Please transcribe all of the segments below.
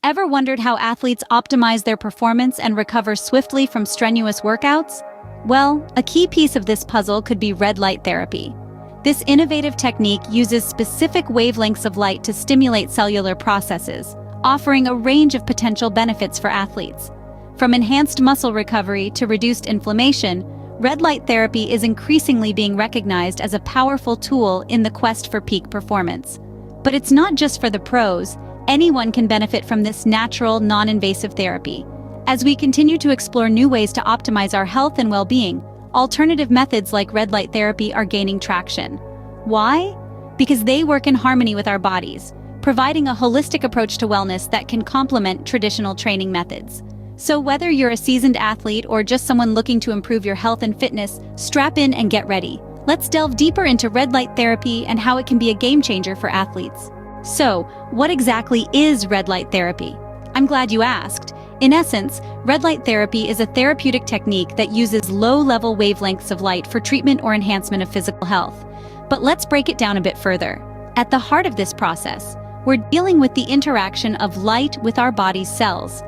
Ever wondered how athletes optimize their performance and recover swiftly from strenuous workouts? Well, a key piece of this puzzle could be red light therapy. This innovative technique uses specific wavelengths of light to stimulate cellular processes, offering a range of potential benefits for athletes. From enhanced muscle recovery to reduced inflammation, red light therapy is increasingly being recognized as a powerful tool in the quest for peak performance. But it's not just for the pros. Anyone can benefit from this natural, non-invasive therapy. As we continue to explore new ways to optimize our health and well-being, alternative methods like red light therapy are gaining traction. Why? Because they work in harmony with our bodies, providing a holistic approach to wellness that can complement traditional training methods. So whether you're a seasoned athlete or just someone looking to improve your health and fitness, strap in and get ready. Let's delve deeper into red light therapy and how it can be a game changer for athletes. So, what exactly is red light therapy? I'm glad you asked. In essence, red light therapy is a therapeutic technique that uses low-level wavelengths of light for treatment or enhancement of physical health. But let's break it down a bit further. At the heart of this process, we're dealing with the interaction of light with our body's cells.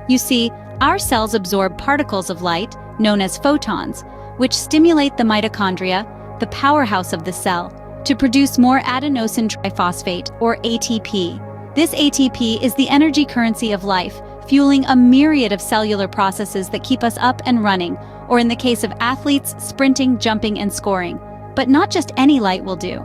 You see, our cells absorb particles of light, known as photons, which stimulate the mitochondria, the powerhouse of the cell, to produce more adenosine triphosphate, or ATP. This ATP is the energy currency of life, fueling a myriad of cellular processes that keep us up and running, or in the case of athletes, sprinting, jumping, and scoring. But not just any light will do.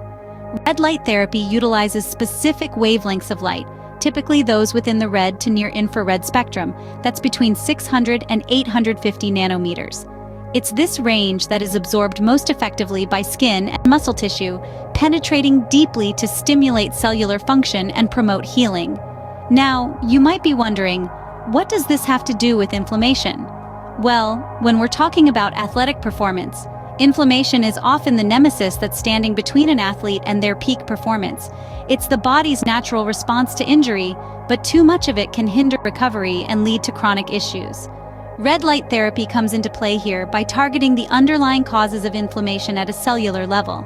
Red light therapy utilizes specific wavelengths of light, typically those within the red to near infrared spectrum, that's between 600 and 850 nanometers. It's this range that is absorbed most effectively by skin and muscle tissue, penetrating deeply to stimulate cellular function and promote healing. Now, you might be wondering, what does this have to do with inflammation? Well, when we're talking about athletic performance, inflammation is often the nemesis that's standing between an athlete and their peak performance. It's the body's natural response to injury, but too much of it can hinder recovery and lead to chronic issues. Red light therapy comes into play here by targeting the underlying causes of inflammation at a cellular level.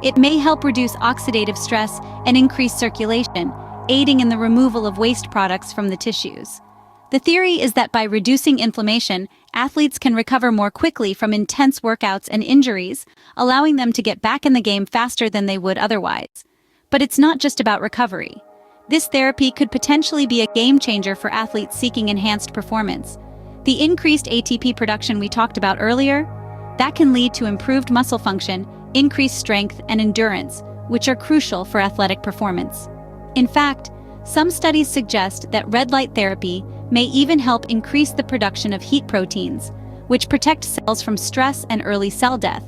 It may help reduce oxidative stress and increase circulation, aiding in the removal of waste products from the tissues. The theory is that by reducing inflammation, athletes can recover more quickly from intense workouts and injuries, allowing them to get back in the game faster than they would otherwise. But it's not just about recovery. This therapy could potentially be a game changer for athletes seeking enhanced performance. The increased ATP production we talked about earlier, that can lead to improved muscle function, increased strength, and endurance, which are crucial for athletic performance. In fact, some studies suggest that red light therapy may even help increase the production of heat proteins, which protect cells from stress and early cell death,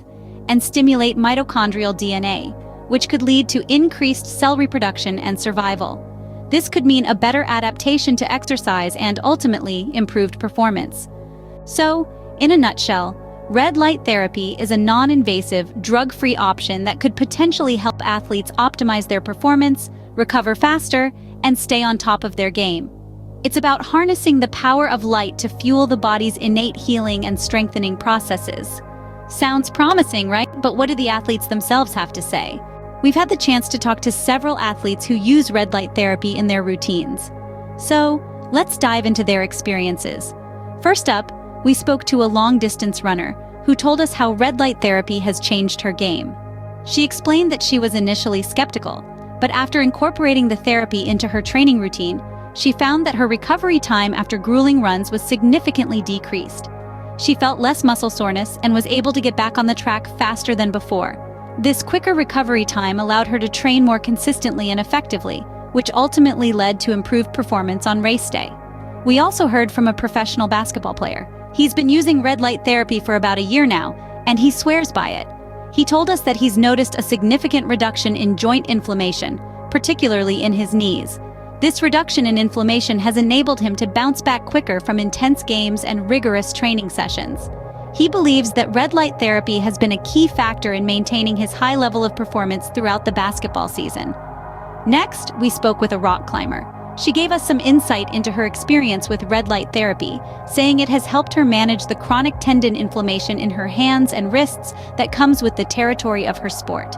and stimulate mitochondrial DNA, which could lead to increased cell reproduction and survival. This could mean a better adaptation to exercise and ultimately improved performance. So, in a nutshell, red light therapy is a non-invasive, drug-free option that could potentially help athletes optimize their performance, recover faster, and stay on top of their game. It's about harnessing the power of light to fuel the body's innate healing and strengthening processes. Sounds promising, right? But what do the athletes themselves have to say? We've had the chance to talk to several athletes who use red light therapy in their routines. So, let's dive into their experiences. First up, we spoke to a long-distance runner who told us how red light therapy has changed her game. She explained that she was initially skeptical, but after incorporating the therapy into her training routine, she found that her recovery time after grueling runs was significantly decreased. She felt less muscle soreness and was able to get back on the track faster than before. This quicker recovery time allowed her to train more consistently and effectively, which ultimately led to improved performance on race day. We also heard from a professional basketball player. He's been using red light therapy for about a year now, and he swears by it. He told us that he's noticed a significant reduction in joint inflammation, particularly in his knees. This reduction in inflammation has enabled him to bounce back quicker from intense games and rigorous training sessions. He believes that red light therapy has been a key factor in maintaining his high level of performance throughout the basketball season. Next, we spoke with a rock climber. She gave us some insight into her experience with red light therapy, saying it has helped her manage the chronic tendon inflammation in her hands and wrists that comes with the territory of her sport.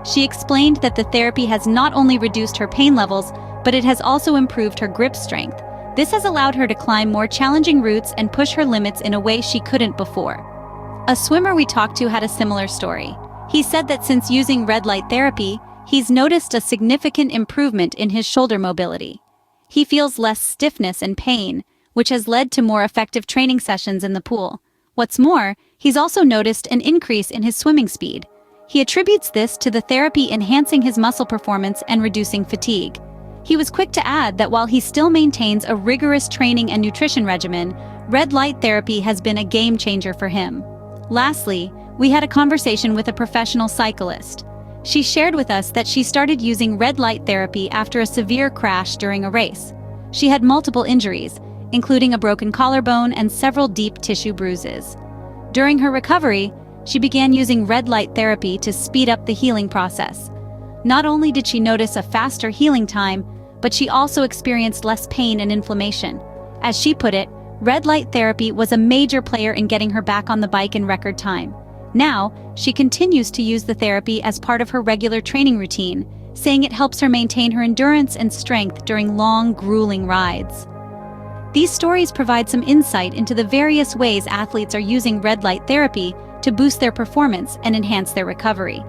She explained that the therapy has not only reduced her pain levels, but it has also improved her grip strength. This has allowed her to climb more challenging routes and push her limits in a way she couldn't before. A swimmer we talked to had a similar story. He said that since using red light therapy, he's noticed a significant improvement in his shoulder mobility. He feels less stiffness and pain, which has led to more effective training sessions in the pool. What's more, he's also noticed an increase in his swimming speed. He attributes this to the therapy enhancing his muscle performance and reducing fatigue. He was quick to add that while he still maintains a rigorous training and nutrition regimen, red light therapy has been a game changer for him. Lastly, we had a conversation with a professional cyclist. She shared with us that she started using red light therapy after a severe crash during a race. She had multiple injuries, including a broken collarbone and several deep tissue bruises. During her recovery, she began using red light therapy to speed up the healing process. Not only did she notice a faster healing time, but she also experienced less pain and inflammation. As she put it, red light therapy was a major player in getting her back on the bike in record time. Now, she continues to use the therapy as part of her regular training routine, saying it helps her maintain her endurance and strength during long, grueling rides. These stories provide some insight into the various ways athletes are using red light therapy to boost their performance and enhance their recovery.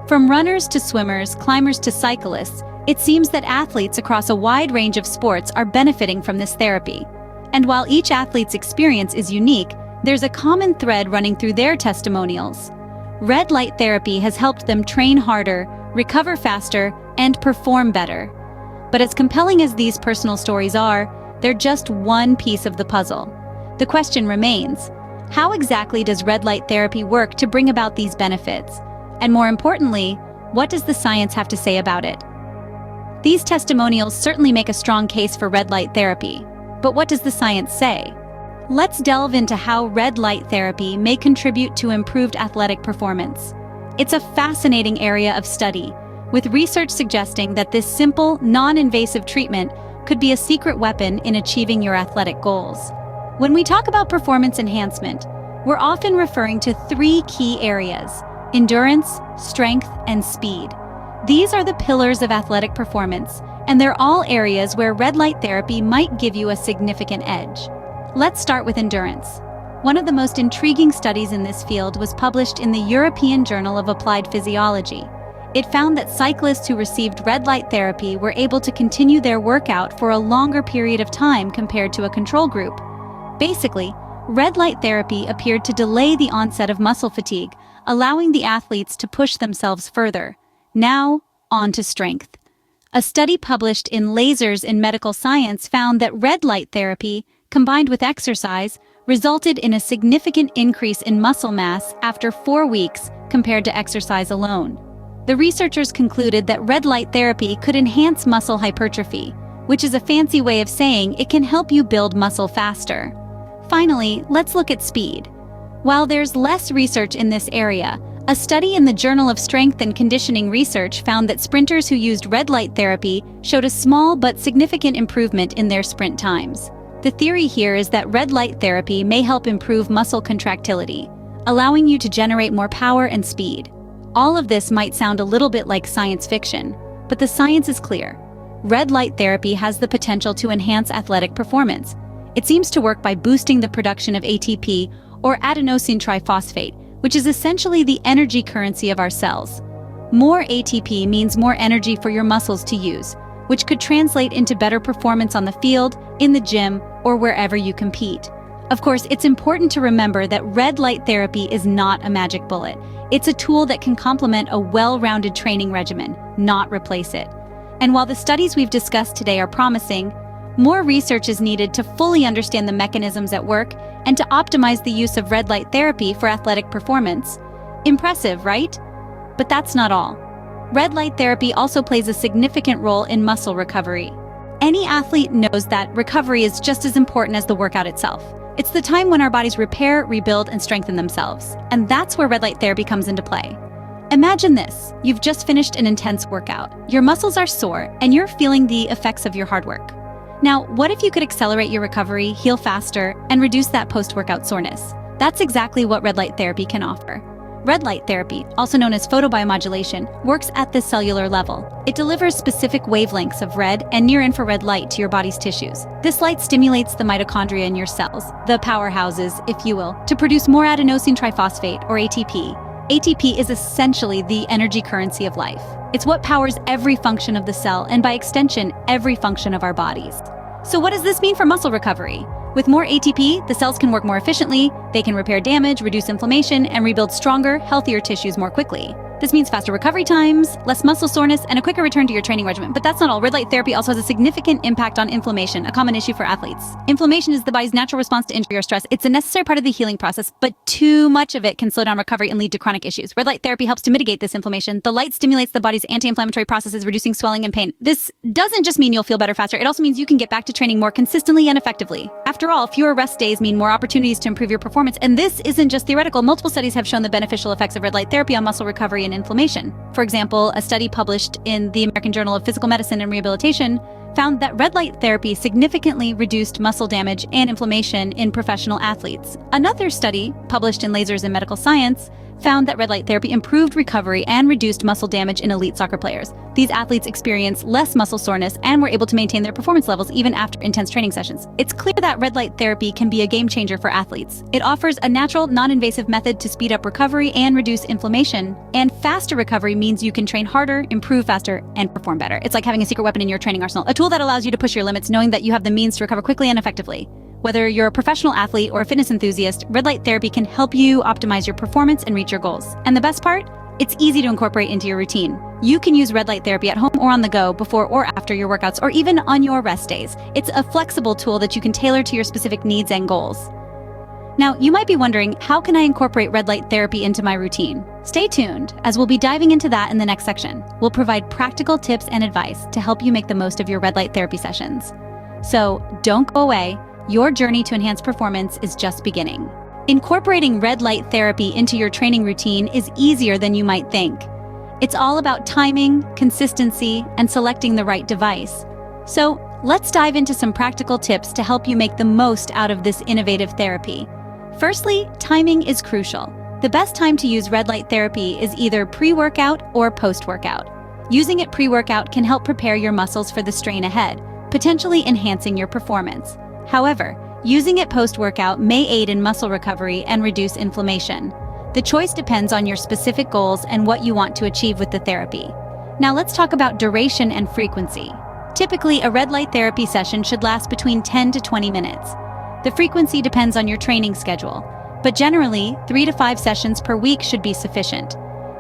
From runners to swimmers, climbers to cyclists, it seems that athletes across a wide range of sports are benefiting from this therapy. And while each athlete's experience is unique, there's a common thread running through their testimonials. Red light therapy has helped them train harder, recover faster, and perform better. But as compelling as these personal stories are, they're just one piece of the puzzle. The question remains, how exactly does red light therapy work to bring about these benefits? And more importantly, what does the science have to say about it? These testimonials certainly make a strong case for red light therapy, but what does the science say? Let's delve into how red light therapy may contribute to improved athletic performance. It's a fascinating area of study, with research suggesting that this simple, non-invasive treatment could be a secret weapon in achieving your athletic goals. When we talk about performance enhancement, we're often referring to three key areas: endurance, strength, and speed. These are the pillars of athletic performance, and they're all areas where red light therapy might give you a significant edge. Let's start with endurance. One of the most intriguing studies in this field was published in the European Journal of Applied Physiology. It found that cyclists who received red light therapy were able to continue their workout for a longer period of time compared to a control group. Basically, red light therapy appeared to delay the onset of muscle fatigue, allowing the athletes to push themselves further. Now, on to strength. A study published in Lasers in Medical Science found that red light therapy, combined with exercise, resulted in a significant increase in muscle mass after 4 weeks compared to exercise alone. The researchers concluded that red light therapy could enhance muscle hypertrophy, which is a fancy way of saying it can help you build muscle faster. Finally, let's look at speed. While there's less research in this area, a study in the Journal of Strength and Conditioning Research found that sprinters who used red light therapy showed a small but significant improvement in their sprint times. The theory here is that red light therapy may help improve muscle contractility, allowing you to generate more power and speed. All of this might sound a little bit like science fiction, but the science is clear. Red light therapy has the potential to enhance athletic performance. It seems to work by boosting the production of ATP, or adenosine triphosphate, which is essentially the energy currency of our cells. More ATP means more energy for your muscles to use, which could translate into better performance on the field, in the gym, or wherever you compete. Of course, it's important to remember that red light therapy is not a magic bullet. It's a tool that can complement a well-rounded training regimen, not replace it. And while the studies we've discussed today are promising, more research is needed to fully understand the mechanisms at work and to optimize the use of red light therapy for athletic performance. Impressive, right? But that's not all. Red light therapy also plays a significant role in muscle recovery. Any athlete knows that recovery is just as important as the workout itself. It's the time when our bodies repair, rebuild, and strengthen themselves. And that's where red light therapy comes into play. Imagine this: you've just finished an intense workout. Your muscles are sore, and you're feeling the effects of your hard work. Now, what if you could accelerate your recovery, heal faster, and reduce that post-workout soreness? That's exactly what red light therapy can offer. Red light therapy, also known as photobiomodulation, works at the cellular level. It delivers specific wavelengths of red and near-infrared light to your body's tissues. This light stimulates the mitochondria in your cells, the powerhouses, if you will, to produce more adenosine triphosphate, or ATP. ATP is essentially the energy currency of life. It's what powers every function of the cell and, by extension, every function of our bodies. So what does this mean for muscle recovery? With more ATP, the cells can work more efficiently, they can repair damage, reduce inflammation, and rebuild stronger, healthier tissues more quickly. This means faster recovery times, less muscle soreness, and a quicker return to your training regimen. But that's not all. Red light therapy also has a significant impact on inflammation, a common issue for athletes. Inflammation is the body's natural response to injury or stress. It's a necessary part of the healing process, but too much of it can slow down recovery and lead to chronic issues. Red light therapy helps to mitigate this inflammation. The light stimulates the body's anti-inflammatory processes, reducing swelling and pain. This doesn't just mean you'll feel better faster. It also means you can get back to training more consistently and effectively. After all, fewer rest days mean more opportunities to improve your performance. And this isn't just theoretical. Multiple studies have shown the beneficial effects of red light therapy on muscle recovery and inflammation. For example, a study published in the American Journal of Physical Medicine and Rehabilitation found that red light therapy significantly reduced muscle damage and inflammation in professional athletes. Another study, published in Lasers in Medical Science, found that red light therapy improved recovery and reduced muscle damage in elite soccer players. These athletes experienced less muscle soreness and were able to maintain their performance levels even after intense training sessions. It's clear that red light therapy can be a game changer for athletes. It offers a natural, non-invasive method to speed up recovery and reduce inflammation. And faster recovery means you can train harder, improve faster, and perform better. It's like having a secret weapon in your training arsenal, a tool that allows you to push your limits knowing that you have the means to recover quickly and effectively. Whether you're a professional athlete or a fitness enthusiast, red light therapy can help you optimize your performance and reach your goals. And the best part? It's easy to incorporate into your routine. You can use red light therapy at home or on the go, before or after your workouts, or even on your rest days. It's a flexible tool that you can tailor to your specific needs and goals. Now, you might be wondering, how can I incorporate red light therapy into my routine? Stay tuned, as we'll be diving into that in the next section. We'll provide practical tips and advice to help you make the most of your red light therapy sessions. So don't go away. Your journey to enhance performance is just beginning. Incorporating red light therapy into your training routine is easier than you might think. It's all about timing, consistency, and selecting the right device. So let's dive into some practical tips to help you make the most out of this innovative therapy. Firstly, timing is crucial. The best time to use red light therapy is either pre-workout or post-workout. Using it pre-workout can help prepare your muscles for the strain ahead, potentially enhancing your performance. However, using it post-workout may aid in muscle recovery and reduce inflammation. The choice depends on your specific goals and what you want to achieve with the therapy. Now let's talk about duration and frequency. Typically, a red light therapy session should last between 10 to 20 minutes. The frequency depends on your training schedule, but generally, 3 to 5 sessions per week should be sufficient.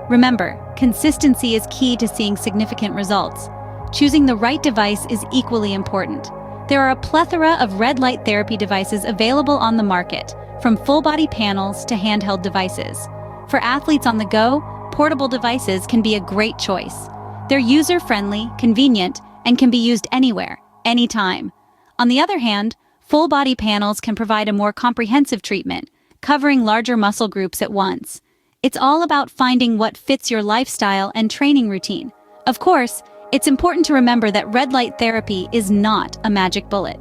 Remember, consistency is key to seeing significant results. Choosing the right device is equally important. There are a plethora of red light therapy devices available on the market, from full-body panels to handheld devices. For athletes on the go, portable devices can be a great choice. They're user-friendly, convenient, and can be used anywhere, anytime. On the other hand, full-body panels can provide a more comprehensive treatment, covering larger muscle groups at once. It's all about finding what fits your lifestyle and training routine. Of course, it's important to remember that red light therapy is not a magic bullet.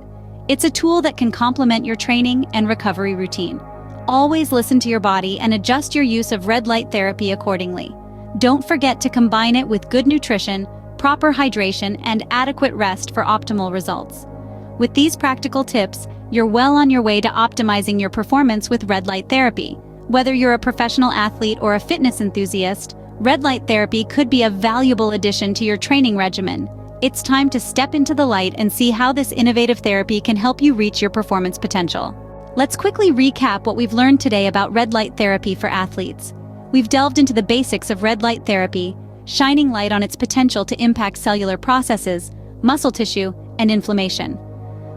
It's a tool that can complement your training and recovery routine. Always listen to your body and adjust your use of red light therapy accordingly. Don't forget to combine it with good nutrition, proper hydration, and adequate rest for optimal results. With these practical tips, you're well on your way to optimizing your performance with red light therapy. Whether you're a professional athlete or a fitness enthusiast, red light therapy could be a valuable addition to your training regimen. It's time to step into the light and see how this innovative therapy can help you reach your performance potential. Let's quickly recap what we've learned today about red light therapy for athletes. We've delved into the basics of red light therapy, shining light on its potential to impact cellular processes, muscle tissue, and inflammation.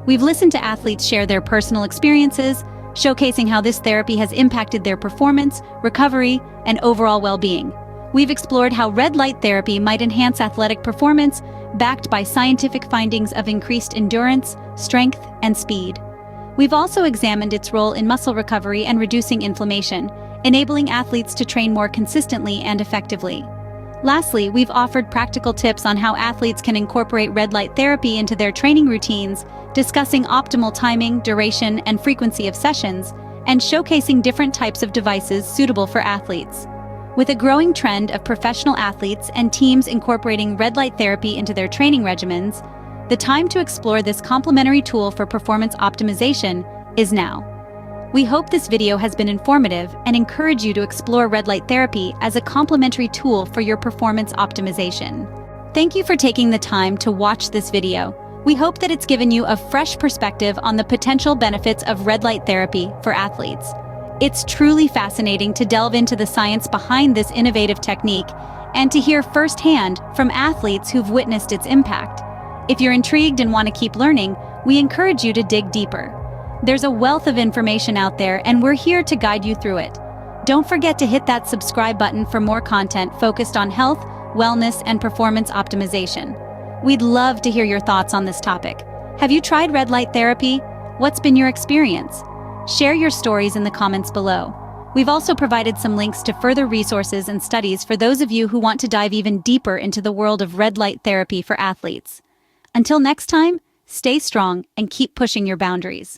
We've listened to athletes share their personal experiences, showcasing how this therapy has impacted their performance, recovery, and overall well-being. We've explored how red light therapy might enhance athletic performance, backed by scientific findings of increased endurance, strength, and speed. We've also examined its role in muscle recovery and reducing inflammation, enabling athletes to train more consistently and effectively. Lastly, we've offered practical tips on how athletes can incorporate red light therapy into their training routines, discussing optimal timing, duration, and frequency of sessions, and showcasing different types of devices suitable for athletes. With a growing trend of professional athletes and teams incorporating red light therapy into their training regimens, the time to explore this complementary tool for performance optimization is now. We hope this video has been informative and encourage you to explore red light therapy as a complementary tool for your performance optimization. Thank you for taking the time to watch this video. We hope that it's given you a fresh perspective on the potential benefits of red light therapy for athletes. It's truly fascinating to delve into the science behind this innovative technique and to hear firsthand from athletes who've witnessed its impact. If you're intrigued and want to keep learning, we encourage you to dig deeper. There's a wealth of information out there, and we're here to guide you through it. Don't forget to hit that subscribe button for more content focused on health, wellness, and performance optimization. We'd love to hear your thoughts on this topic. Have you tried red light therapy? What's been your experience? Share your stories in the comments below. We've also provided some links to further resources and studies for those of you who want to dive even deeper into the world of red light therapy for athletes. Until next time, stay strong and keep pushing your boundaries.